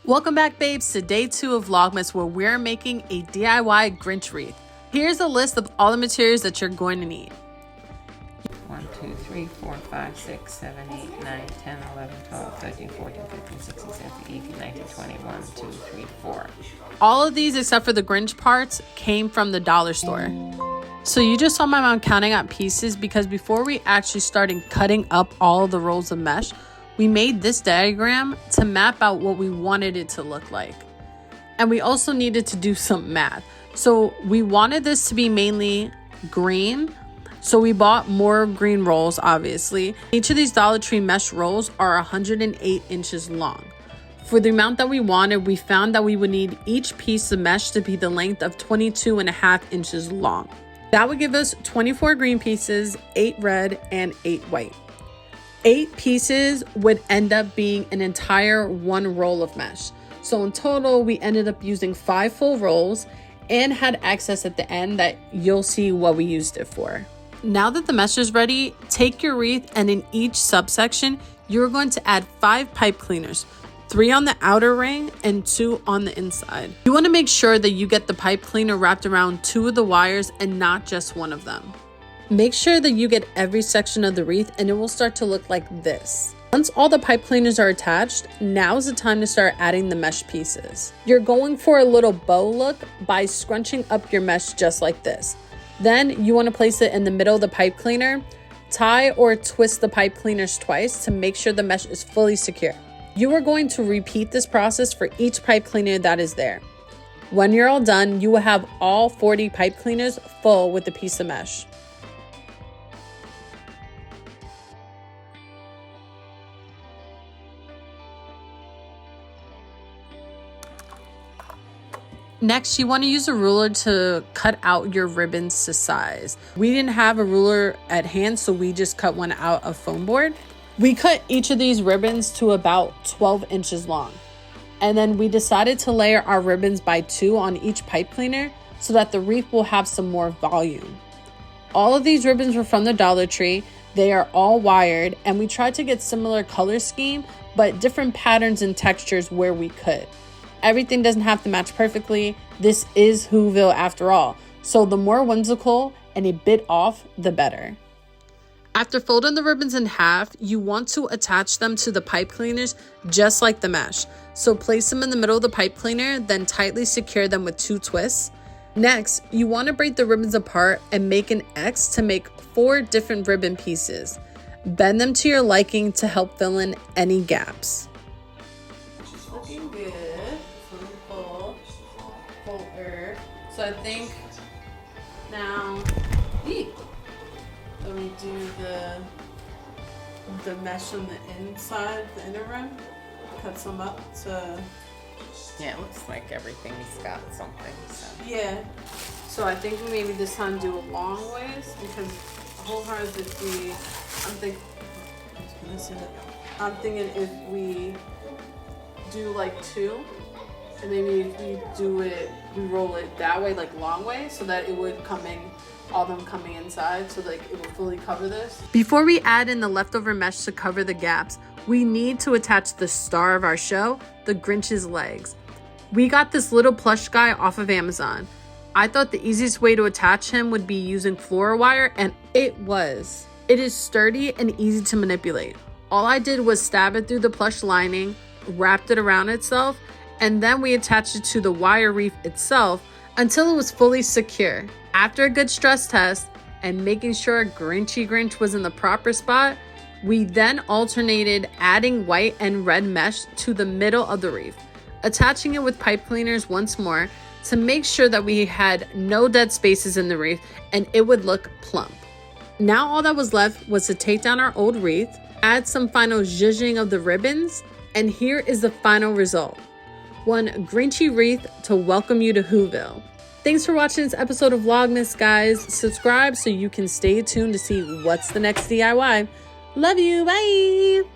Welcome back, babes, to day 2 of Vlogmas, where we're making a DIY Grinch wreath. Here's a list of all the materials that you're going to need. 1, 2, 3, 4, 5, 6, 7, 8, 9, 10, 11, 12, 13, 14, 15, 16, 17, 18, 19, 20, 1, 2, 3, 4. All of these, except for the Grinch parts, came from the dollar store. So you just saw my mom counting out pieces because before we actually started cutting up all of the rolls of mesh, we made this diagram to map out what we wanted it to look like. And we also needed to do some math. So we wanted this to be mainly green. So we bought more green rolls, obviously. Each of these Dollar Tree mesh rolls are 108 inches long. For the amount that we wanted, we found that we would need each piece of mesh to be the length of 22.5 inches long. That would give us 24 green pieces, 8 red, and 8 white. 8 pieces would end up being an entire 1 roll of mesh. So in total, we ended up using 5 full rolls and had excess at the end that you'll see what we used it for. Now that the mesh is ready, take your wreath and in each subsection, you're going to add 5 pipe cleaners, 3 on the outer ring and 2 on the inside. You want to make sure that you get the pipe cleaner wrapped around 2 of the wires and not just 1 of them. Make sure that you get every section of the wreath and it will start to look like this. Once all the pipe cleaners are attached, now is the time to start adding the mesh pieces. You're going for a little bow look by scrunching up your mesh just like this. Then you want to place it in the middle of the pipe cleaner. Tie or twist the pipe cleaners twice to make sure the mesh is fully secure. You are going to repeat this process for each pipe cleaner that is there. When you're all done, you will have all 40 pipe cleaners full with the piece of mesh. Next, you want to use a ruler to cut out your ribbons to size. We didn't have a ruler at hand, so we just cut one out of foam board. We cut each of these ribbons to about 12 inches long. And then we decided to layer our ribbons by 2 on each pipe cleaner so that the wreath will have some more volume. All of these ribbons were from the Dollar Tree. They are all wired, and we tried to get similar color scheme, but different patterns and textures where we could. Everything doesn't have to match perfectly. This is Whoville after all. So the more whimsical and a bit off, the better. After folding the ribbons in half, you want to attach them to the pipe cleaners just like the mesh. So place them in the middle of the pipe cleaner, then tightly secure them with 2 twists. Next, you want to break the ribbons apart and make an X to make 4 different ribbon pieces. Bend them to your liking to help fill in any gaps. Looking good. So I think now when we do the mesh on the inside, the inner rim, cut some up to... Yeah, it looks like everything's got something. So. Yeah. So I think maybe this time do a long ways because wholeheartedly I'm thinking if we do like 2. And maybe if we roll it that way, like long way, so that it would all them coming inside, so like it will fully cover this. Before we add in the leftover mesh to cover the gaps, we need to attach the star of our show, the Grinch's legs. We got this little plush guy off of Amazon. I thought the easiest way to attach him would be using floral wire, and it was. It is sturdy and easy to manipulate. All I did was stab it through the plush lining, wrapped it around itself, and then we attached it to the wire wreath itself until it was fully secure. After a good stress test and making sure Grinchy Grinch was in the proper spot, we then alternated adding white and red mesh to the middle of the wreath, attaching it with pipe cleaners once more to make sure that we had no dead spaces in the wreath and it would look plump. Now all that was left was to take down our old wreath, add some final zhuzhing of the ribbons, and here is the final result. One Grinchy wreath to welcome you to Whoville. Thanks for watching this episode of Vlogmas, guys. Subscribe so you can stay tuned to see what's the next DIY. Love you. Bye.